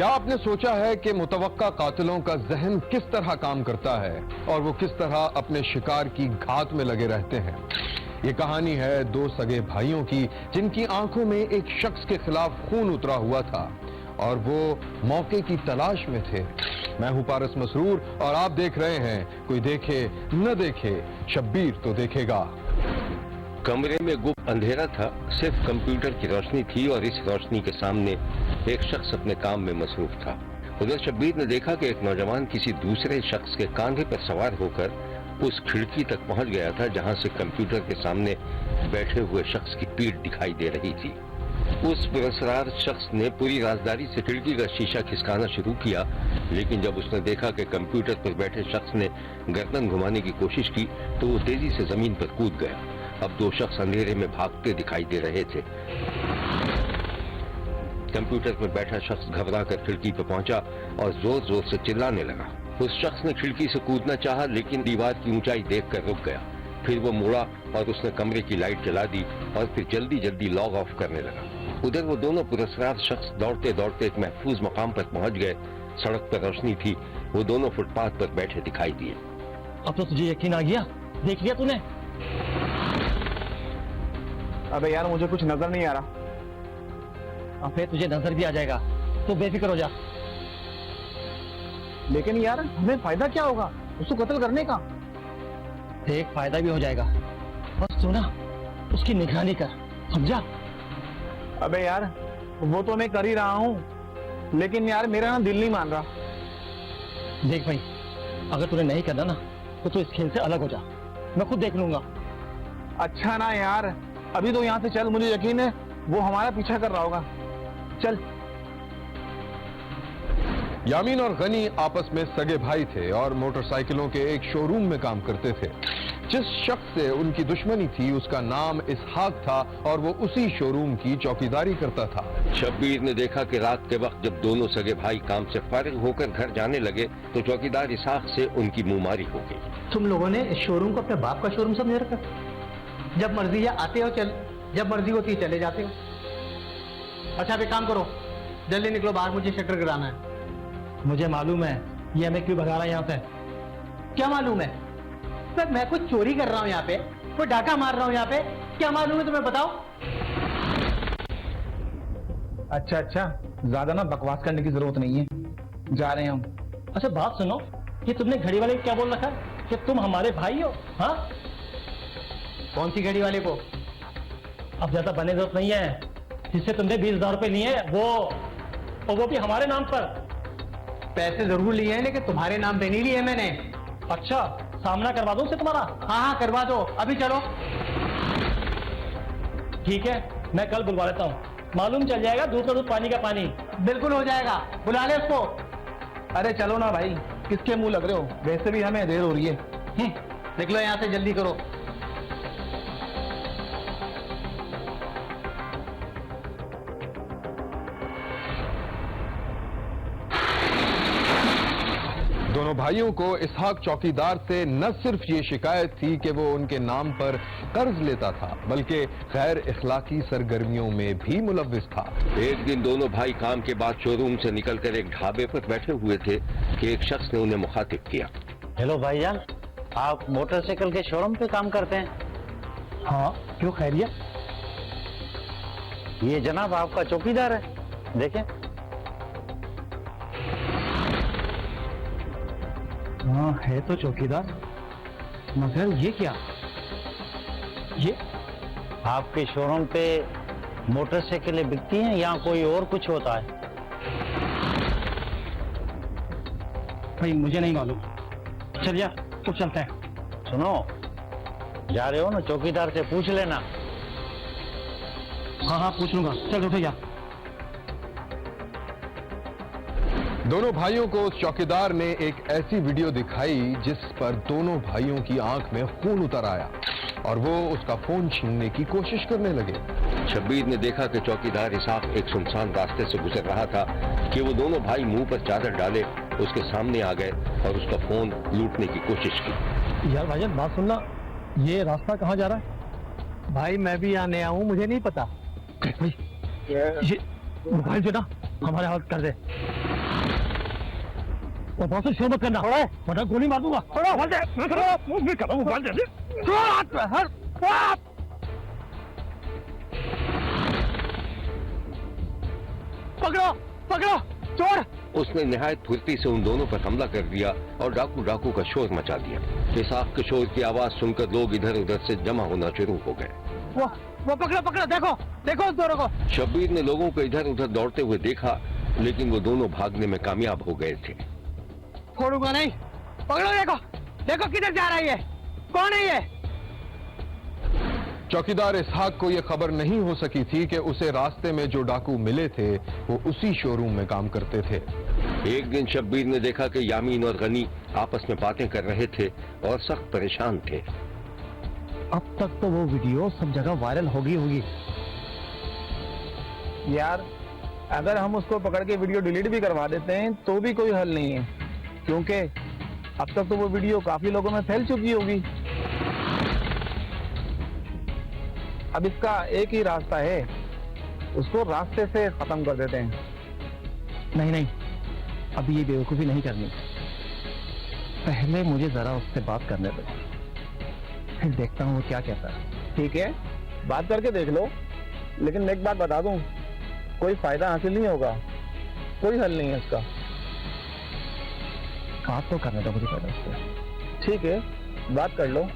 क्या आपने सोचा है कि मुतवक्का कातिलों का जहन किस तरह काम करता है और वो किस तरह अपने शिकार की घात में लगे रहते हैं? ये कहानी है दो सगे भाइयों की जिनकी आंखों में एक शख्स के खिलाफ खून उतरा हुआ था और वो मौके की तलाश में थे। मैं हूं पारस मसरूर और आप देख रहे हैं कोई देखे न देखे, शब्बीर तो देखेगा। कमरे में गुप्त अंधेरा था, सिर्फ कंप्यूटर की रोशनी थी और इस रोशनी के सामने एक शख्स अपने काम में मसरूफ था। उधर शब्बीर ने देखा कि एक नौजवान किसी दूसरे शख्स के कांधे पर सवार होकर उस खिड़की तक पहुंच गया था जहां से कंप्यूटर के सामने बैठे हुए शख्स की पीठ दिखाई दे रही थी। उस पुरस्कार शख्स ने पूरी राजदारी से खिड़की का शीशा खिसकाना शुरू किया, लेकिन जब उसने देखा कि कंप्यूटर पर बैठे शख्स ने गर्दन घुमाने की कोशिश की तो वो तेजी से जमीन पर कूद गया। अब दो शख्स अंधेरे में भागते दिखाई दे रहे थे। कंप्यूटर पर बैठा शख्स घबराकर खिड़की पर पहुंचा और जोर जोर से चिल्लाने लगा। उस शख्स ने खिड़की से कूदना चाहा, लेकिन दीवार की ऊंचाई देखकर रुक गया। फिर वो मुड़ा और उसने कमरे की लाइट जला दी और फिर जल्दी जल्दी लॉग ऑफ करने लगा। उधर वो दोनों पुरस्कार शख्स दौड़ते दौड़ते एक महफूज मकाम पर पहुंच गए। सड़क पर रोशनी थी, वो दोनों फुटपाथ पर बैठे दिखाई दिए। अब तो तुझे यकीन आ गया, देख लिया तूने? अबे यार मुझे कुछ नजर नहीं आ रहा। अब फिर तुझे नजर भी आ जाएगा, तो बेफिक्र हो जा। लेकिन यार हमें फायदा क्या होगा उसको कत्ल करने का? देख, फायदा भी हो जाएगा, बस तू ना उसकी निगरानी कर, समझा? अबे यार वो तो मैं कर ही रहा हूँ, लेकिन यार मेरा ना दिल नहीं मान रहा। देख भाई, अगर तूने नहीं करना ना तो तू इस खेल से अलग हो जा, मैं खुद देख लूंगा। अच्छा ना यार, अभी तो यहाँ से चल, मुझे यकीन है वो हमारा पीछा कर रहा होगा। चल। यामीन और गनी आपस में सगे भाई थे और मोटरसाइकिलों के एक शोरूम में काम करते थे। जिस शख्स से उनकी दुश्मनी थी उसका नाम इसहाक था और वो उसी शोरूम की चौकीदारी करता था। शब्बीर ने देखा कि रात के वक्त जब दोनों सगे भाई काम से फारिग होकर घर जाने लगे तो चौकीदार इसहाक से उनकी मुंहमारी हो गई। तुम लोगों ने इस शोरूम को अपने बाप का शोरूम समझ रखा? जब मर्जी है आते हो, जब मर्जी होती है चले जाते हो। अच्छा अब एक काम करो, जल्दी निकलो बाहर, मुझे शटर गिराना है। मुझे मालूम है ये हमें क्यों भगा रहा है यहाँ से। क्या मालूम है? सर मैं कुछ चोरी कर रहा हूँ यहाँ पे, कोई डाका मार रहा हूँ यहाँ पे, क्या मालूम है तुम्हें? बताओ। अच्छा, ज्यादा ना बकवास करने की जरूरत नहीं है, जा रहे हैं हम। अच्छा बात सुनो, कि तुमने घड़ी वाले को क्या बोल रखा कि तुम हमारे भाई हो? हाँ, कौन सी घड़ी वाले को? अब ज्यादा बने जरूरत नहीं है, जिससे तुमने 20,000 रुपए लिए वो, और वो भी हमारे नाम पर। पैसे जरूर लिए हैं, लेकिन तुम्हारे नाम पे नहीं लिए मैंने। अच्छा, सामना करवा दूं से तुम्हारा? हाँ करवा दो, अभी चलो। ठीक है, मैं कल बुलवा लेता हूँ, मालूम चल जाएगा दूध का दूध पानी का पानी। बिल्कुल हो जाएगा, बुला ले उसको। अरे चलो ना भाई, किसके मुंह लग रहे हो? वैसे भी हमें देर हो रही है। निकलो यहाँ से, जल्दी करो। दोनों भाइयों को इसहाक चौकीदार से न सिर्फ ये शिकायत थी कि वो उनके नाम पर कर्ज लेता था, बल्कि गैर इखलाकी सरगर्मियों में भी मुलव्विस था। एक दिन दोनों भाई काम के बाद शोरूम से निकलकर एक ढाबे पर बैठे हुए थे कि एक शख्स ने उन्हें मुखातिब किया। हेलो भाईजान, आप मोटरसाइकिल के शोरूम पे काम करते हैं? हाँ, क्यों खैरियत? ये जनाब आपका चौकीदार है, देखें। हाँ है तो चौकीदार, मगर ये क्या? ये आपके शोरूम पे मोटरसाइकिलें बिकती हैं या कोई और कुछ होता है? भाई मुझे नहीं मालूम, चल जा, तो चलते हैं। सुनो, जा रहे हो ना, चौकीदार से पूछ लेना। हाँ पूछ लूंगा, चल उठो जा। दोनों भाइयों को उस चौकीदार ने एक ऐसी वीडियो दिखाई जिस पर दोनों भाइयों की आंख में खून उतर आया और वो उसका फोन छीनने की कोशिश करने लगे। शब्बीर ने देखा कि चौकीदार इसहाक एक सुनसान रास्ते से गुजर रहा था कि वो दोनों भाई मुंह पर चादर डाले उसके सामने आ गए और उसका फोन लूटने की कोशिश की। यार भाईजान बात सुनना, ये रास्ता कहाँ जा रहा है? भाई मैं भी यहाँ नया हूँ, मुझे नहीं पता। भाई ये मोबाइल जो ना हमारे हाथ कर दे। वो बहुत से शोर मत करना, वरना गोली मार दूंगा। पकड़ो पकड़ो चोर। उसने निहायत फुर्ती से उन दोनों पर हमला कर दिया और डाकू डाकू का शोर मचा दिया। इस आग के शोर की आवाज सुनकर लोग इधर उधर से जमा होना शुरू हो गए। वो पकड़ो पकड़ो, देखो देखो उस दोनों को। शब्बीर ने लोगों को इधर उधर दौड़ते हुए देखा, लेकिन वो दोनों भागने में कामयाब हो गए थे। छोड़ूंगा नहीं, पकड़ो, देखो देखो किधर जा रही है, कौन है ये? चौकीदार इसहाक को यह खबर नहीं हो सकी थी कि उसे रास्ते में जो डाकू मिले थे वो उसी शोरूम में काम करते थे। एक दिन शब्बीर ने देखा कि यामीन और गनी आपस में बातें कर रहे थे और सख्त परेशान थे। अब तक तो वो वीडियो सब जगह वायरल होगी होगी। यार अगर हम उसको पकड़ के वीडियो डिलीट भी करवा देते हैं तो भी कोई हल नहीं है, क्योंकि अब तक तो वो वीडियो काफी लोगों में फैल चुकी होगी। अब इसका एक ही रास्ता है, उसको रास्ते से खत्म कर देते हैं। नहीं नहीं, अभी ये बेवकूफी नहीं करनी, पहले मुझे जरा उससे बात करने दो, फिर देखता हूँ वो क्या कहता है। ठीक है, बात करके देख लो, लेकिन एक बात बता दूं, कोई फायदा हासिल नहीं होगा, कोई हल नहीं है इसका। बात तो करने दो मुझे पहले उससे। ठीक है, बात कर लो।